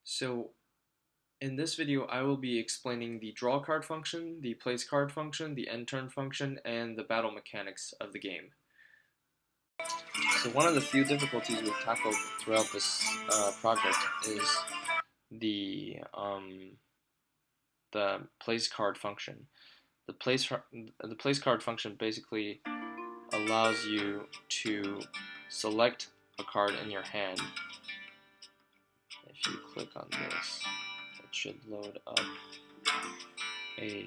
So in this video, I will be explaining the draw card function, the place card function, the end turn function, and the battle mechanics of the game. So one of the few difficulties we've tackled throughout this project is the place card function. The place card function basically allows you to select a card in your hand. If you click on this, it should load up a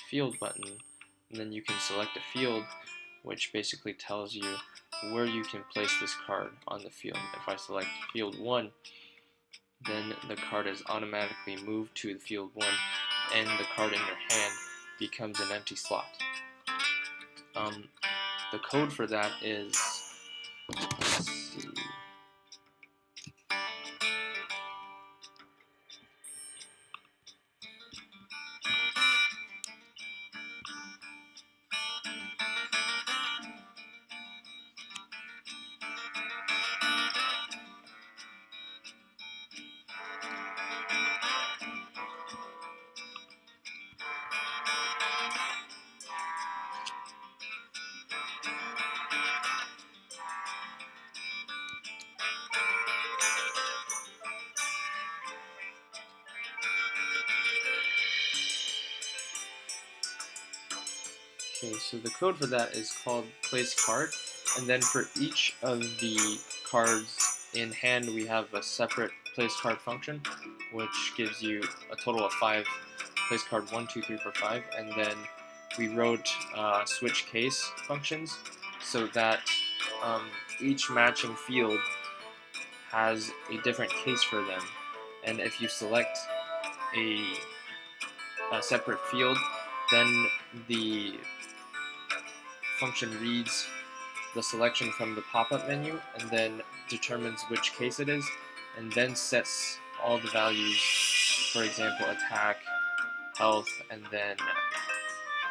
field button, and then you can select a field, which basically tells you where you can place this card on the field. If I select field 1, then the card is automatically moved to the field 1, and the card in your hand becomes an empty slot. The code for that is, let's see, okay, so the code for that is called place card, and then for each of the cards in hand we have a separate place card function, which gives you a total of 5 place card 1, 2, 3, 4, 5, and then we wrote switch case functions so that each matching field has a different case for them, and if you select a separate field, then the function reads the selection from the pop-up menu and then determines which case it is, and then sets all the values, for example attack, health, and then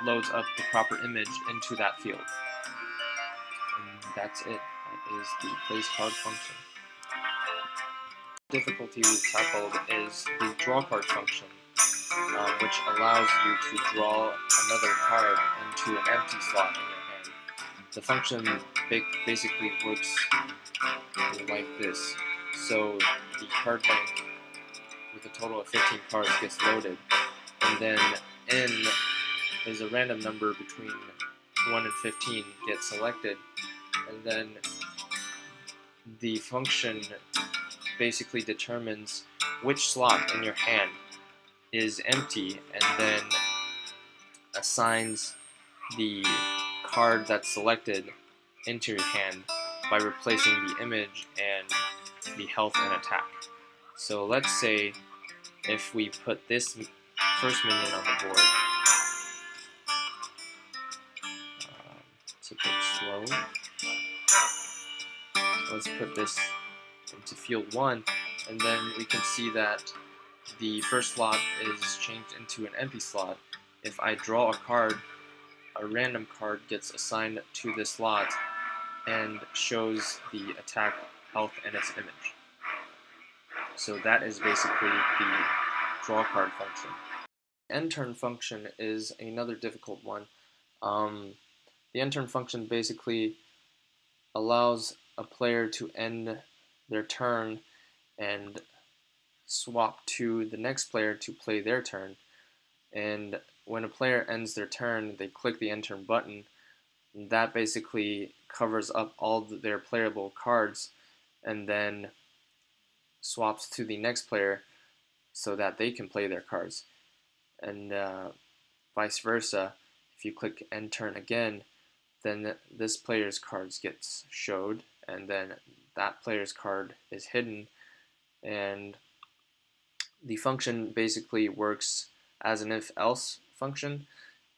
loads up the proper image into that field. And that's it. That is the place card function. The difficulty we've tackled is the draw card function, which allows you to draw another card into an empty slot in your hand. The function basically works like this. So the card bank with a total of 15 cards gets loaded, and then n is a random number between 1 and 15 gets selected, and then the function basically determines which slot in your hand is empty, and then assigns the card that's selected into your hand by replacing the image and the health and attack. So let's say if we put this first minion on the board, it's a bit slow. Let's put this into field 1, and then we can see that the first slot is changed into an empty slot. If I draw a card, a random card gets assigned to this slot and shows the attack, health, and its image. So that is basically the draw card function. End turn function is another difficult one. The end turn function basically allows a player to end their turn and swap to the next player to play their turn. And when a player ends their turn, they click the end turn button. That basically covers up all their playable cards and then swaps to the next player so that they can play their cards. And vice versa, if you click end turn again, then this player's cards gets showed, and then that player's card is hidden, and the function basically works as an if-else function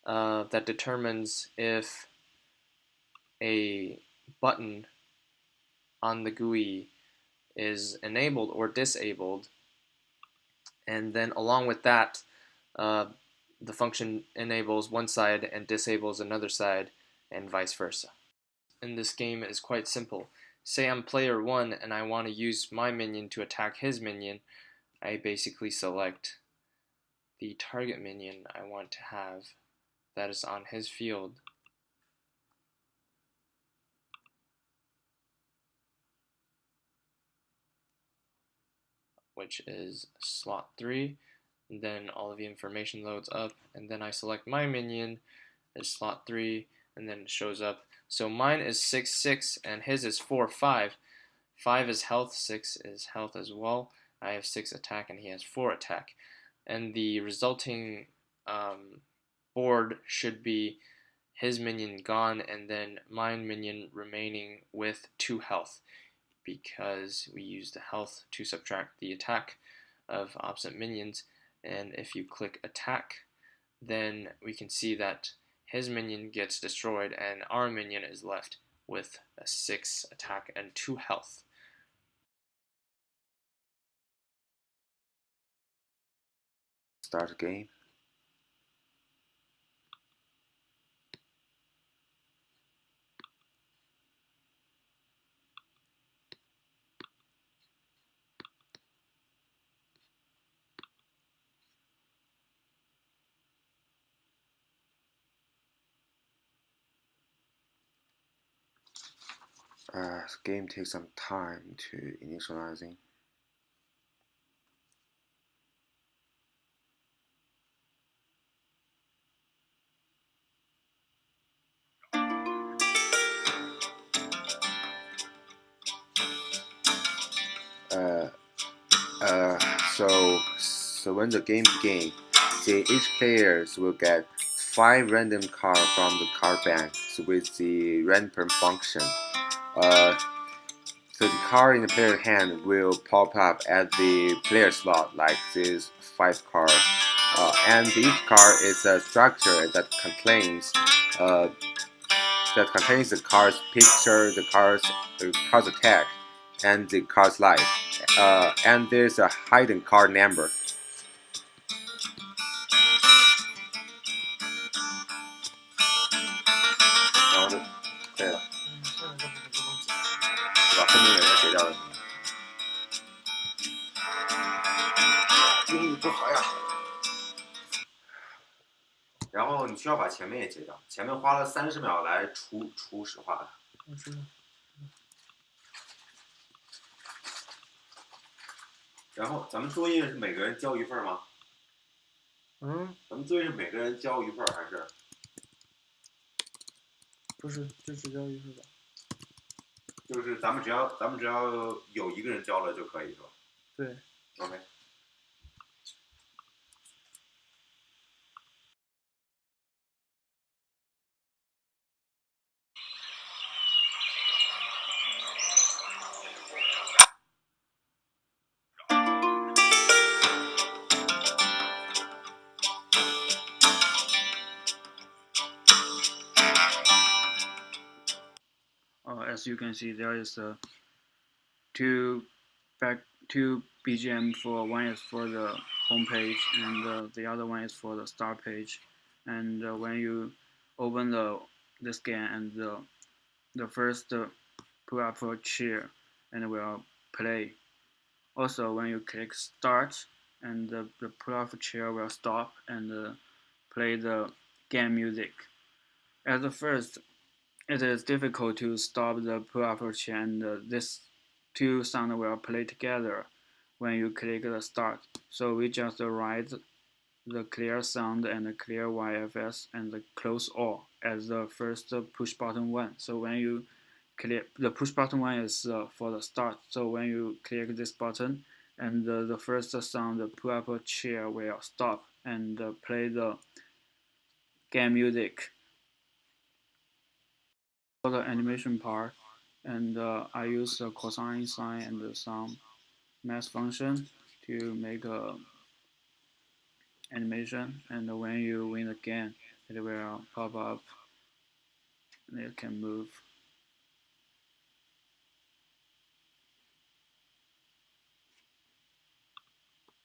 that determines if a button on the GUI is enabled or disabled, and then along with that the function enables one side and disables another side, and vice versa. And this game is quite simple. Say I'm player 1 and I want to use my minion to attack his minion. I basically select the target minion I want to have that is on his field, which is slot 3. And then all of the information loads up, and then I select my minion as slot 3, and then it shows up. So mine is 6/6 and his is 4/5. 5 is health, 6 is health as well. I have 6 attack and he has 4 attack. And the resulting board should be his minion gone and then mine minion remaining with 2 health, because we use the health to subtract the attack of opposite minions. And if you click attack, then we can see that his minion gets destroyed and our minion is left with a 6 attack and 2 health. Start game. Game takes some time to initializing. So when the game begins, each players will get 5 random cards from the card bank with the random function. So the card in the player hand will pop up at the player slot like this 5 card. And each card is a structure that contains the card's picture, the card's attack, and the card's life. And there's a hidden card number.对了，是吧？后面有人写掉了。英语不好呀。然后你需要把前面也截掉，前面花了30秒来初始化的。然后咱们作业是每个人交一份吗？咱们作业是每个人交一份还是？不是，就只交一份吧。就是咱们只要有一个人交了就可以是吧？对。OK。As you can see, there is two BGM for one is for the home page and the other one is for the start page. And when you open this game and the first pull up a chair and will play. Also, when you click start and the pull up chair will stop and play the game music. At the first, it is difficult to stop the pull-up chair and these two sounds will play together when you click the start. So we just write the clear sound and the clear YFS and the close all as the first push button 1. So when you click the push button 1 is for the start. So when you click this button and the first sound, the pull-up chair will stop and play the game music. For the animation part, and I use the cosine sign and some math function to make a animation. And when you win the game, it will pop up and it can move.